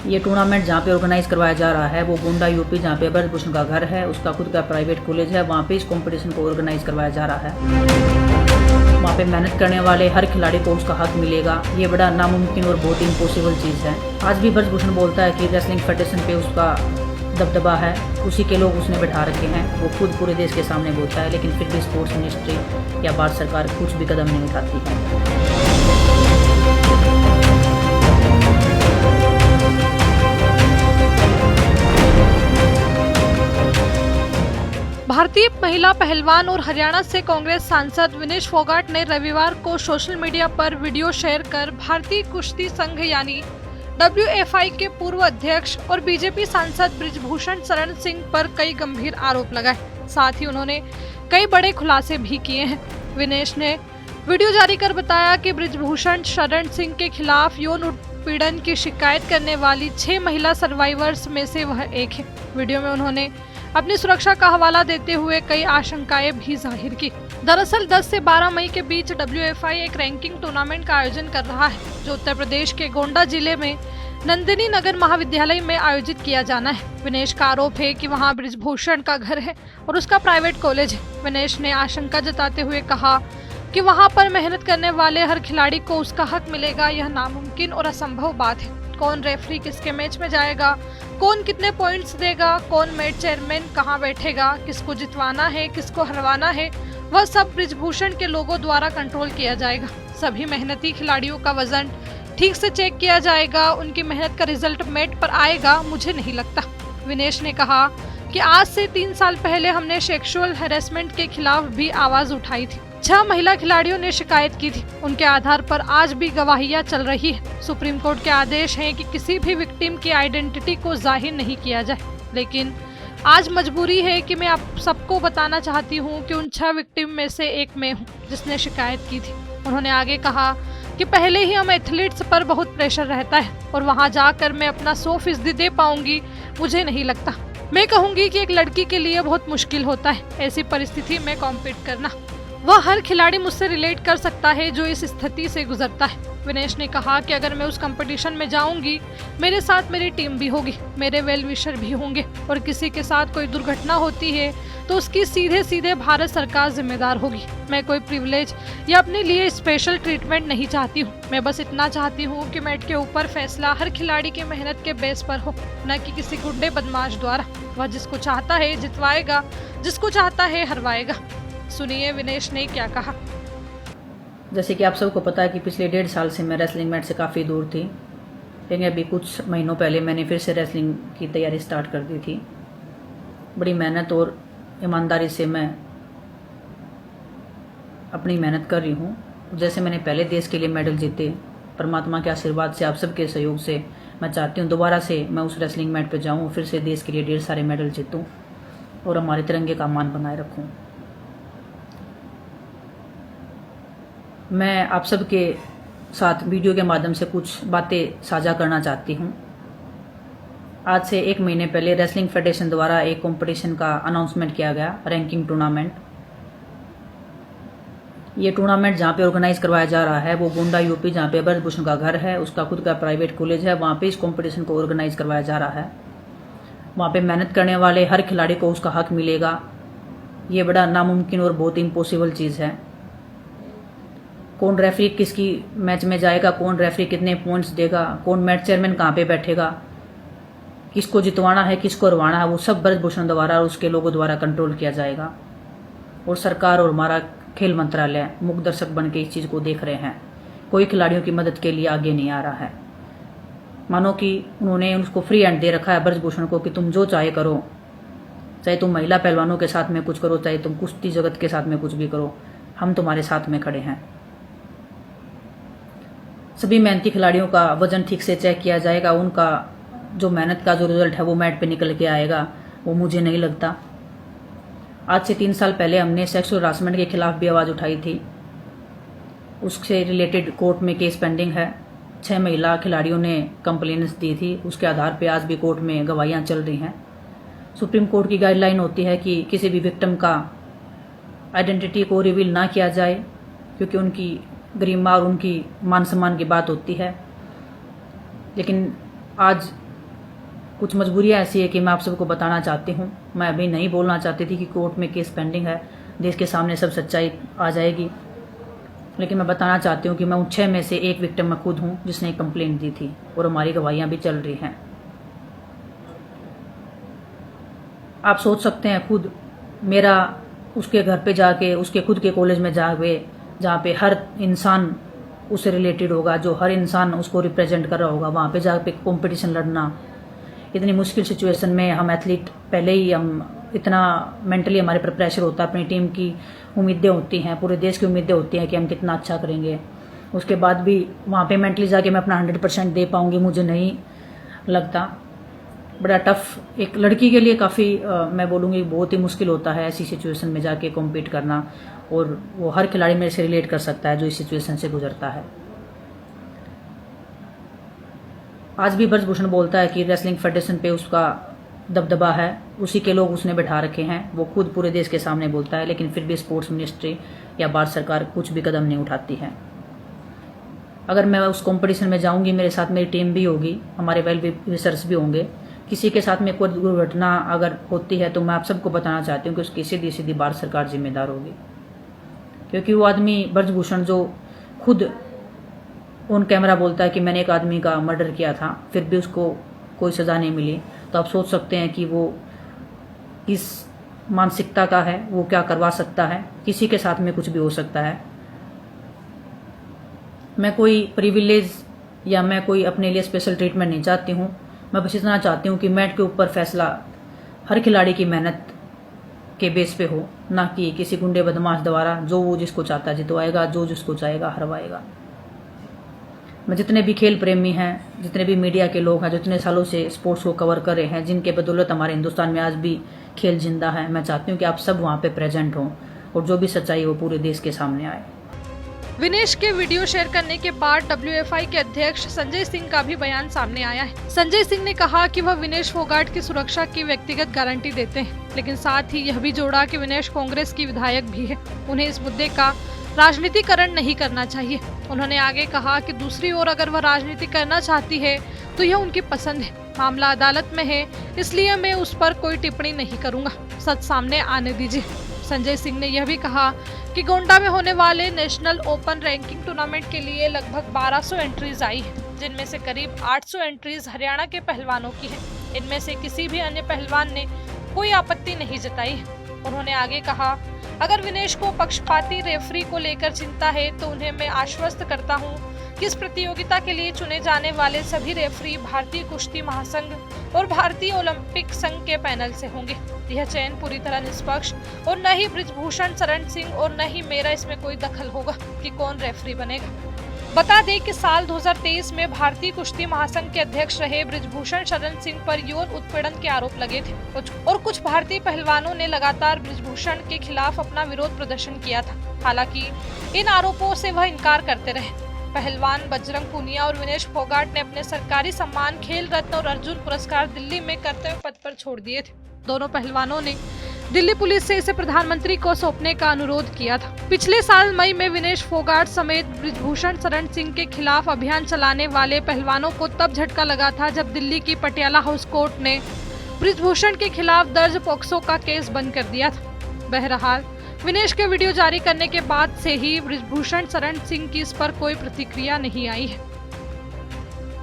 ये टूर्नामेंट जहाँ पे ऑर्गेनाइज करवाया जा रहा है वो गोंडा यूपी, जहाँ पे ब्रजभूषण का घर है, उसका खुद का प्राइवेट कॉलेज है, वहाँ पे इस कंपटीशन को ऑर्गेनाइज करवाया जा रहा है। वहाँ पे मेहनत करने वाले हर खिलाड़ी को उसका हक मिलेगा। ये बड़ा नामुमकिन और बहुत इम्पॉसिबल चीज़ है। आज भी ब्रजभूषण बोलता है कि रेसलिंग फेडरेशन पे उसका दबदबा है, उसी के लोग उसने बैठा रखे हैं। वो खुद पूरे देश के सामने बोलता है, लेकिन फिर भी स्पोर्ट्स मिनिस्ट्री या भारत सरकार कुछ भी कदम नहीं उठाती है। भारतीय महिला पहलवान और हरियाणा से कांग्रेस सांसद विनेश फोगाट ने रविवार को सोशल मीडिया पर वीडियो शेयर कर भारतीय कुश्ती संघ यानी WFI के पूर्व अध्यक्ष और बीजेपी सांसद बृजभूषण शरण सिंह पर कई गंभीर आरोप लगाए। साथ ही उन्होंने कई बड़े खुलासे भी किए हैं। विनेश ने वीडियो जारी कर बताया कि बृजभूषण शरण सिंह के खिलाफ यौन उत्पीड़न की शिकायत करने वाली 6 महिला सर्वाइवर्स में से वह एक है। वीडियो में उन्होंने अपनी सुरक्षा का हवाला देते हुए कई आशंकाएं भी जाहिर की। दरअसल 10 से 12 मई के बीच WFI एक रैंकिंग टूर्नामेंट का आयोजन कर रहा है, जो उत्तर प्रदेश के गोंडा जिले में नंदिनी नगर महाविद्यालय में आयोजित किया जाना है। विनेश का आरोप है कि वहां बृजभूषण का घर है और उसका प्राइवेट कॉलेज है। विनेश ने आशंका जताते हुए कहा कि वहां पर मेहनत करने वाले हर खिलाड़ी को उसका हक मिलेगा। यह नामुमकिन और असंभव बात है। कौन रेफरी किसके मैच में जाएगा, कौन कितने पॉइंट्स देगा, कौन मैच चेयरमैन कहां बैठेगा, किसको जितवाना है, किसको हरवाना है, वह सब बृजभूषण के लोगों द्वारा कंट्रोल किया जाएगा। सभी मेहनती खिलाड़ियों का वजन ठीक से चेक किया जाएगा। उनकी मेहनत का रिजल्ट मैट पर आएगा, मुझे नहीं लगता। विनेश ने कहा कि आज से 3 साल पहले हमने सेक्सुअल हैरेसमेंट के खिलाफ भी आवाज उठाई थी। 6 महिला खिलाड़ियों ने शिकायत की थी। उनके आधार पर आज भी गवाहियां चल रही है। सुप्रीम कोर्ट के आदेश हैं कि किसी भी विक्टिम की आइडेंटिटी को जाहिर नहीं किया जाए, लेकिन आज मजबूरी है कि मैं आप सबको बताना चाहती हूं कि उन 6 विक्टिम में से एक मैं हूं जिसने शिकायत की थी। उन्होंने आगे कहा कि पहले ही हम एथलीट्स पर बहुत प्रेशर रहता है और वहां जाकर मैं अपना 100% दे पाऊंगी, मुझे नहीं लगता। मैं कहूंगी कि एक लड़की के लिए बहुत मुश्किल होता है ऐसी परिस्थिति में कॉम्पीट करना। वह हर खिलाड़ी मुझसे रिलेट कर सकता है जो इस स्थिति से गुजरता है। विनेश ने कहा कि अगर मैं उस कंपटीशन में जाऊंगी, मेरे साथ मेरी टीम भी होगी, मेरे वेल विशर भी होंगे और किसी के साथ कोई दुर्घटना होती है तो उसकी सीधे सीधे भारत सरकार जिम्मेदार होगी। मैं कोई प्रिविलेज या अपने लिए स्पेशल ट्रीटमेंट नहीं चाहती हूँ। मैं बस इतना चाहती हूँ कि मैट के ऊपर फैसला हर खिलाड़ी की मेहनत के बेस पर हो, न कि किसी गुंडे बदमाश द्वारा। वह जिसको चाहता है जितवाएगा, जिसको चाहता है हरवाएगा। सुनिए विनेश ने क्या कहा। जैसे कि आप सबको पता है कि पिछले 1.5 साल से मैं रेसलिंग मैट से काफ़ी दूर थी, लेकिन अभी कुछ महीनों पहले मैंने फिर से रेसलिंग की तैयारी स्टार्ट कर दी थी। बड़ी मेहनत और ईमानदारी से मैं अपनी मेहनत कर रही हूँ। जैसे मैंने पहले देश के लिए मेडल जीते, परमात्मा के आशीर्वाद से, आप सबके सहयोग से मैं चाहती हूँ दोबारा से मैं उस रेसलिंग मैट पर जाऊँ, फिर से देश के लिए ढेर सारे मेडल जीतूँ और हमारे तिरंगे का मान बनाए रखूँ। मैं आप सबके साथ वीडियो के माध्यम से कुछ बातें साझा करना चाहती हूँ। आज से 1 महीने पहले रेसलिंग फेडरेशन द्वारा एक कंपटीशन का अनाउंसमेंट किया गया, रैंकिंग टूर्नामेंट। ये टूर्नामेंट जहाँ पे ऑर्गेनाइज करवाया जा रहा है वो गोंडा यूपी, जहाँ पे ब्रजभूषण का घर है, उसका खुद का प्राइवेट कॉलेज है, वहाँ पे इस कंपटीशन को ऑर्गेनाइज करवाया जा रहा है। वहाँ पे मेहनत करने वाले हर खिलाड़ी को उसका हक मिलेगा। ये बड़ा नामुमकिन और बहुत इम्पॉसिबल चीज़ है। कौन रेफरी किसकी मैच में जाएगा, कौन रेफरी कितने पॉइंट्स देगा, कौन मैच चेयरमैन कहाँ पे बैठेगा, किसको जितवाना है, किसको हरवाना है, वो सब ब्रजभूषण द्वारा और उसके लोगों द्वारा कंट्रोल किया जाएगा। और सरकार और हमारा खेल मंत्रालय मुख्य दर्शक बन के इस चीज़ को देख रहे हैं। कोई खिलाड़ियों की मदद के लिए आगे नहीं आ रहा है। मानो कि उन्होंने उसको फ्री हैंड दे रखा है ब्रजभूषण को कि तुम जो चाहे करो, चाहे तुम महिला पहलवानों के साथ में कुछ करो, चाहे तुम कुश्ती जगत के साथ में कुछ भी करो, हम तुम्हारे साथ में खड़े हैं। सभी मेहनती खिलाड़ियों का वजन ठीक से चेक किया जाएगा। उनका जो मेहनत का जो रिजल्ट है वो मैट पे निकल के आएगा, वो मुझे नहीं लगता। आज से 3 साल पहले हमने सेक्सुअल हरासमेंट के खिलाफ भी आवाज़ उठाई थी। उससे रिलेटेड कोर्ट में केस पेंडिंग है। 6 महिला खिलाड़ियों ने कंप्लेंट्स दी थी, उसके आधार पर आज भी कोर्ट में गवाहियाँ चल रही हैं। सुप्रीम कोर्ट की गाइडलाइन होती है कि किसी भी विक्टिम का आइडेंटिटी को रिवील ना किया जाए, क्योंकि उनकी गरिमा और उनकी मान सम्मान की बात होती है। लेकिन आज कुछ मजबूरियाँ ऐसी है कि मैं आप सबको बताना चाहती हूँ। मैं अभी नहीं बोलना चाहती थी कि कोर्ट में केस पेंडिंग है, देश के सामने सब सच्चाई आ जाएगी, लेकिन मैं बताना चाहती हूँ कि मैं उन 6 में से एक विक्टिम मैं खुद हूँ जिसने कंप्लेंट दी थी और हमारी गवाहियाँ भी चल रही हैं। आप सोच सकते हैं खुद, मेरा उसके घर पे जाके, उसके खुद के कॉलेज में जाके, जहाँ पे हर इंसान उससे रिलेटेड होगा, जो हर इंसान उसको रिप्रेजेंट कर रहा होगा, वहाँ पे जाके कंपटीशन लड़ना, इतनी मुश्किल सिचुएशन में हम एथलीट पहले ही हम इतना मेंटली हमारे पर प्रेशर होता है, अपनी टीम की उम्मीदें होती हैं, पूरे देश की उम्मीदें होती हैं कि हम कितना अच्छा करेंगे, उसके बाद भी वहाँ पे मेंटली जाके मैं अपना 100% दे पाऊँगी, मुझे नहीं लगता। बड़ा टफ एक लड़की के लिए काफ़ी मैं बोलूँगी बहुत ही मुश्किल होता है ऐसी सिचुएशन में जाके कॉम्पीट करना, और वो हर खिलाड़ी मेरे से रिलेट कर सकता है जो इस सिचुएशन से गुजरता है। आज भी ब्रजभूषण बोलता है कि रेसलिंग फेडरेशन पे उसका दबदबा है, उसी के लोग उसने बैठा रखे हैं, वो खुद पूरे देश के सामने बोलता है, लेकिन फिर भी स्पोर्ट्स मिनिस्ट्री या भारत सरकार कुछ भी कदम नहीं उठाती है। अगर मैं उस कंपटीशन में जाऊंगी, मेरे साथ मेरी टीम भी होगी, हमारे वेल विशर्स भी होंगे, किसी के साथ में कोई दुर्घटना अगर होती है तो मैं आप सबको बताना चाहती हूँ कि उसकी सीधी सीधी भारत सरकार जिम्मेदार होगी, क्योंकि वो आदमी ब्रजभूषण जो खुद ऑन कैमरा बोलता है कि मैंने एक आदमी का मर्डर किया था, फिर भी उसको कोई सज़ा नहीं मिली, तो आप सोच सकते हैं कि वो किस मानसिकता का है, वो क्या करवा सकता है, किसी के साथ में कुछ भी हो सकता है। मैं कोई प्रिविलेज या मैं कोई अपने लिए स्पेशल ट्रीटमेंट नहीं चाहती हूँ, मैं बस इतना चाहती हूँ कि मैट के ऊपर फैसला हर खिलाड़ी की मेहनत के बेस पे हो, ना कि किसी गुंडे बदमाश द्वारा जो वो जिसको चाहता जितवाएगा, जो जिसको चाहेगा हरवाएगा। मैं जितने भी खेल प्रेमी हैं, जितने भी मीडिया के लोग हैं, जितने सालों से स्पोर्ट्स को कवर कर रहे हैं, जिनके बदौलत हमारे हिंदुस्तान में आज भी खेल जिंदा है, मैं चाहती हूँ कि आप सब वहाँ पे प्रेजेंट हों और जो भी सच्चाई हो पूरे देश के सामने आए। विनेश के वीडियो शेयर करने के बाद WFI के अध्यक्ष संजय सिंह का भी बयान सामने आया है। संजय सिंह ने कहा कि वह विनेश फोगाट की सुरक्षा की व्यक्तिगत गारंटी देते हैं, लेकिन साथ ही यह भी जोड़ा कि विनेश कांग्रेस की विधायक भी है, उन्हें इस मुद्दे का राजनीतिकरण नहीं करना चाहिए। उन्होंने आगे कहा कि दूसरी ओर अगर वह राजनीति करना चाहती है तो यह उनकी पसंद है, मामला अदालत में है, इसलिए मैं उस पर कोई टिप्पणी नहीं करूंगा, सच सामने आने दीजिए। संजय सिंह ने यह भी कहा कि गोंडा में होने वाले नेशनल ओपन रैंकिंग टूर्नामेंट के लिए लगभग 1200 एंट्रीज आई है, जिनमें से करीब 800 एंट्रीज हरियाणा के पहलवानों की है। इनमें से किसी भी अन्य पहलवान ने कोई आपत्ति नहीं जताई है। उन्होंने आगे कहा, अगर विनेश को पक्षपाती रेफरी को लेकर चिंता है तो उन्हें मैं आश्वस्त करता हूं कि इस प्रतियोगिता के लिए चुने जाने वाले सभी रेफरी भारतीय कुश्ती महासंघ और भारतीय ओलंपिक संघ के पैनल से होंगे। यह चयन पूरी तरह निष्पक्ष और न ही ब्रिजभूषण शरण सिंह और न ही मेरा इसमें कोई दखल होगा कि कौन रेफरी बनेगा। बता दें कि साल 2023 में भारतीय कुश्ती महासंघ के अध्यक्ष रहे ब्रिजभूषण शरण सिंह पर यौन उत्पीड़न के आरोप लगे थे और कुछ भारतीय पहलवानों ने लगातार ब्रिजभूषण के खिलाफ अपना विरोध प्रदर्शन किया था। हालांकि इन आरोपों से वह इनकार करते रहे। पहलवान बजरंग पूनिया और विनेश फोगाट ने अपने सरकारी सम्मान खेल रत्न और अर्जुन पुरस्कार दिल्ली में कर्तव्य पथ पर छोड़ दिए थे। दोनों पहलवानों ने दिल्ली पुलिस से इसे प्रधानमंत्री को सौंपने का अनुरोध किया था। पिछले साल मई में विनेश फोगाट समेत ब्रिजभूषण शरण सिंह के खिलाफ अभियान चलाने वाले पहलवानों को तब झटका लगा था जब दिल्ली की पटियाला हाउस कोर्ट ने ब्रिजभूषण के खिलाफ दर्ज पॉक्सो का केस बंद कर दिया था। बहरहाल विनेश के वीडियो जारी करने के बाद से ही ब्रिजभूषण शरण सिंह की इस पर कोई प्रतिक्रिया नहीं आई है।